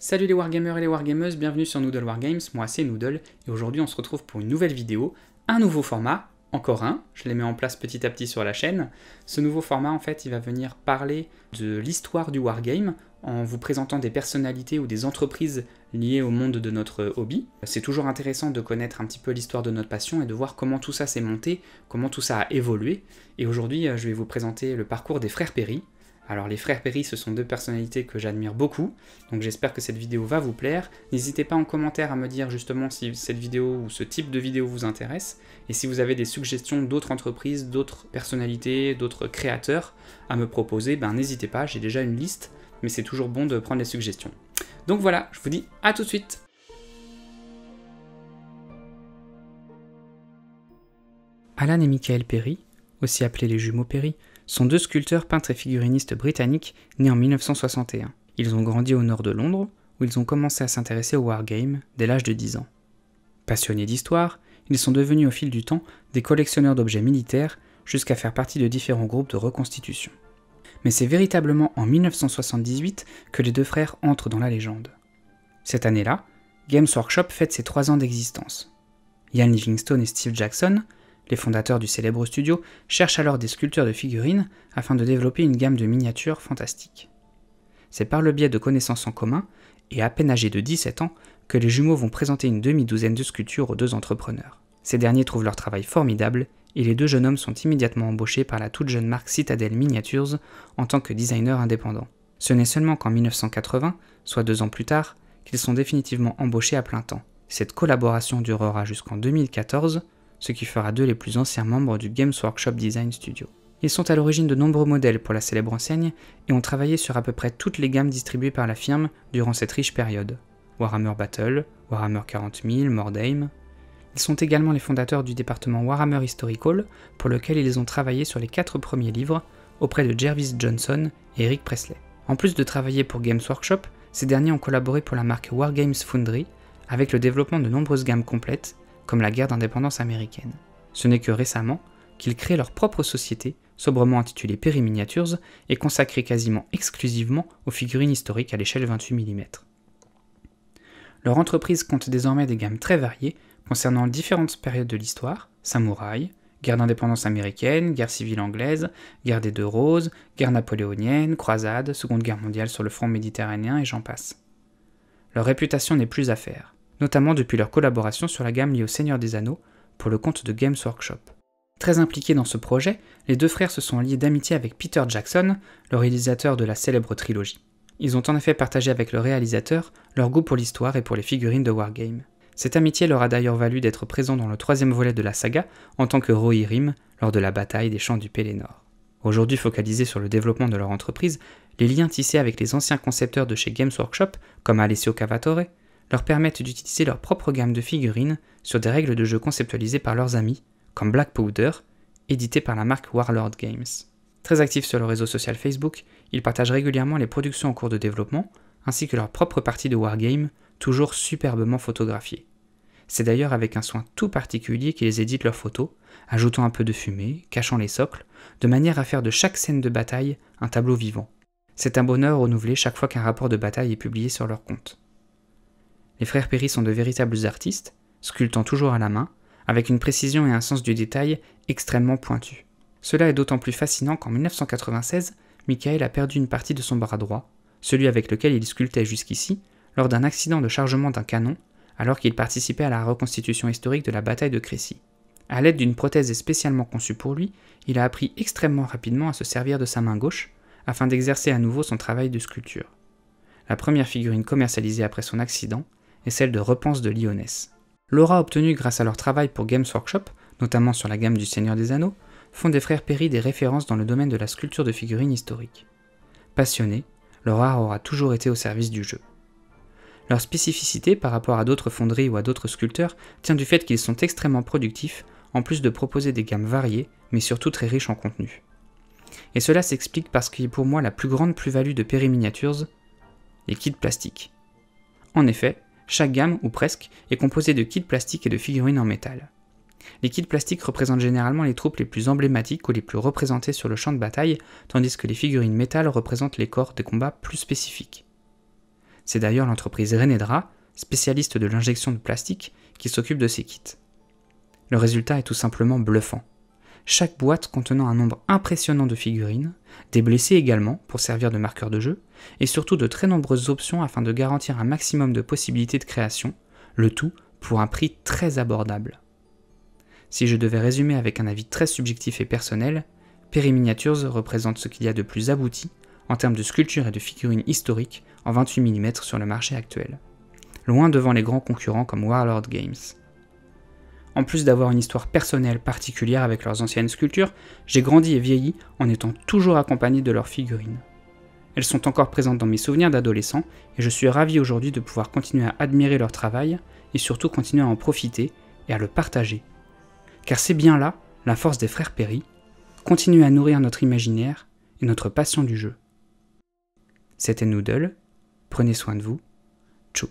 Salut les wargamers et les wargameuses, bienvenue sur Noodle Wargames, moi c'est Noodle, et aujourd'hui on se retrouve pour une nouvelle vidéo, un nouveau format, encore un, je les mets en place petit à petit sur la chaîne. Ce nouveau format en fait il va venir parler de l'histoire du wargame, en vous présentant des personnalités ou des entreprises liées au monde de notre hobby. C'est toujours intéressant de connaître un petit peu l'histoire de notre passion et de voir comment tout ça s'est monté, comment tout ça a évolué, et aujourd'hui je vais vous présenter le parcours des frères Perry. Alors les frères Perry, ce sont deux personnalités que j'admire beaucoup, donc j'espère que cette vidéo va vous plaire. N'hésitez pas en commentaire à me dire justement si cette vidéo ou ce type de vidéo vous intéresse, et si vous avez des suggestions d'autres entreprises, d'autres personnalités, d'autres créateurs à me proposer, n'hésitez pas, j'ai déjà une liste, mais c'est toujours bon de prendre les suggestions. Donc voilà, je vous dis à tout de suite. Alan et Michael Perry, aussi appelés les jumeaux Perry, sont deux sculpteurs, peintres et figurinistes britanniques nés en 1961. Ils ont grandi au nord de Londres, où ils ont commencé à s'intéresser au wargame dès l'âge de 10 ans. Passionnés d'histoire, ils sont devenus au fil du temps des collectionneurs d'objets militaires jusqu'à faire partie de différents groupes de reconstitution. Mais c'est véritablement en 1978 que les deux frères entrent dans la légende. Cette année-là, Games Workshop fête ses 3 ans d'existence. Ian Livingstone et Steve Jackson, les fondateurs du célèbre studio, cherchent alors des sculpteurs de figurines afin de développer une gamme de miniatures fantastiques. C'est par le biais de connaissances en commun, et à peine âgés de 17 ans, que les jumeaux vont présenter une demi-douzaine de sculptures aux deux entrepreneurs. Ces derniers trouvent leur travail formidable, et les deux jeunes hommes sont immédiatement embauchés par la toute jeune marque Citadel Miniatures en tant que designers indépendants. Ce n'est seulement qu'en 1980, soit 2 ans plus tard, qu'ils sont définitivement embauchés à plein temps. Cette collaboration durera jusqu'en 2014, ce qui fera d'eux les plus anciens membres du Games Workshop Design Studio. Ils sont à l'origine de nombreux modèles pour la célèbre enseigne et ont travaillé sur à peu près toutes les gammes distribuées par la firme durant cette riche période. Warhammer Battle, Warhammer 40 000, Mordheim. Ils sont également les fondateurs du département Warhammer Historical, pour lequel ils ont travaillé sur les 4 premiers livres auprès de Jervis Johnson et Eric Presley. En plus de travailler pour Games Workshop, ces derniers ont collaboré pour la marque Wargames Foundry avec le développement de nombreuses gammes complètes, comme la guerre d'indépendance américaine. Ce n'est que récemment qu'ils créent leur propre société, sobrement intitulée Perry Miniatures, et consacrée quasiment exclusivement aux figurines historiques à l'échelle 28 mm. Leur entreprise compte désormais des gammes très variées, concernant différentes périodes de l'histoire, samouraï, guerre d'indépendance américaine, guerre civile anglaise, guerre des 2 Roses, guerre napoléonienne, croisade, Seconde Guerre mondiale sur le front méditerranéen et j'en passe. Leur réputation n'est plus à faire, notamment depuis leur collaboration sur la gamme liée au Seigneur des Anneaux pour le compte de Games Workshop. Très impliqués dans ce projet, les deux frères se sont liés d'amitié avec Peter Jackson, le réalisateur de la célèbre trilogie. Ils ont en effet partagé avec le réalisateur leur goût pour l'histoire et pour les figurines de wargame. Cette amitié leur a d'ailleurs valu d'être présents dans le 3e volet de la saga en tant que Rohirrim lors de la bataille des champs du Pelennor. Aujourd'hui focalisés sur le développement de leur entreprise, les liens tissés avec les anciens concepteurs de chez Games Workshop, comme Alessio Cavatore, leur permettent d'utiliser leur propre gamme de figurines sur des règles de jeu conceptualisées par leurs amis, comme Black Powder, édité par la marque Warlord Games. Très actifs sur le réseau social Facebook, ils partagent régulièrement les productions en cours de développement, ainsi que leur propre partie de wargame, toujours superbement photographiées. C'est d'ailleurs avec un soin tout particulier qu'ils éditent leurs photos, ajoutant un peu de fumée, cachant les socles, de manière à faire de chaque scène de bataille un tableau vivant. C'est un bonheur renouvelé chaque fois qu'un rapport de bataille est publié sur leur compte. Les frères Perry sont de véritables artistes, sculptant toujours à la main, avec une précision et un sens du détail extrêmement pointus. Cela est d'autant plus fascinant qu'en 1996, Michael a perdu une partie de son bras droit, celui avec lequel il sculptait jusqu'ici, lors d'un accident de chargement d'un canon, alors qu'il participait à la reconstitution historique de la bataille de Crécy. À l'aide d'une prothèse spécialement conçue pour lui, il a appris extrêmement rapidement à se servir de sa main gauche, afin d'exercer à nouveau son travail de sculpture. La première figurine commercialisée après son accident est celle de Repense de Lyonesse. L'aura obtenue grâce à leur travail pour Games Workshop, notamment sur la gamme du Seigneur des Anneaux, font des frères Perry des références dans le domaine de la sculpture de figurines historiques. Passionnés, leur art aura toujours été au service du jeu. Leur spécificité par rapport à d'autres fonderies ou à d'autres sculpteurs tient du fait qu'ils sont extrêmement productifs, en plus de proposer des gammes variées, mais surtout très riches en contenu. Et cela s'explique parce qu'il est pour moi la plus grande plus-value de Perry Miniatures, les kits plastiques. En effet, chaque gamme, ou presque, est composée de kits plastiques et de figurines en métal. Les kits plastiques représentent généralement les troupes les plus emblématiques ou les plus représentées sur le champ de bataille, tandis que les figurines métal représentent les corps des combats plus spécifiques. C'est d'ailleurs l'entreprise Renedra, spécialiste de l'injection de plastique, qui s'occupe de ces kits. Le résultat est tout simplement bluffant. Chaque boîte contenant un nombre impressionnant de figurines, des blessés également pour servir de marqueur de jeu, et surtout de très nombreuses options afin de garantir un maximum de possibilités de création, le tout pour un prix très abordable. Si je devais résumer avec un avis très subjectif et personnel, Perry Miniatures représente ce qu'il y a de plus abouti en termes de sculpture et de figurines historiques en 28 mm sur le marché actuel, loin devant les grands concurrents comme Warlord Games. En plus d'avoir une histoire personnelle particulière avec leurs anciennes sculptures, j'ai grandi et vieilli en étant toujours accompagné de leurs figurines. Elles sont encore présentes dans mes souvenirs d'adolescent et je suis ravi aujourd'hui de pouvoir continuer à admirer leur travail et surtout continuer à en profiter et à le partager. Car c'est bien là la force des frères Perry, continuer à nourrir notre imaginaire et notre passion du jeu. C'était Noodle, prenez soin de vous, tchou.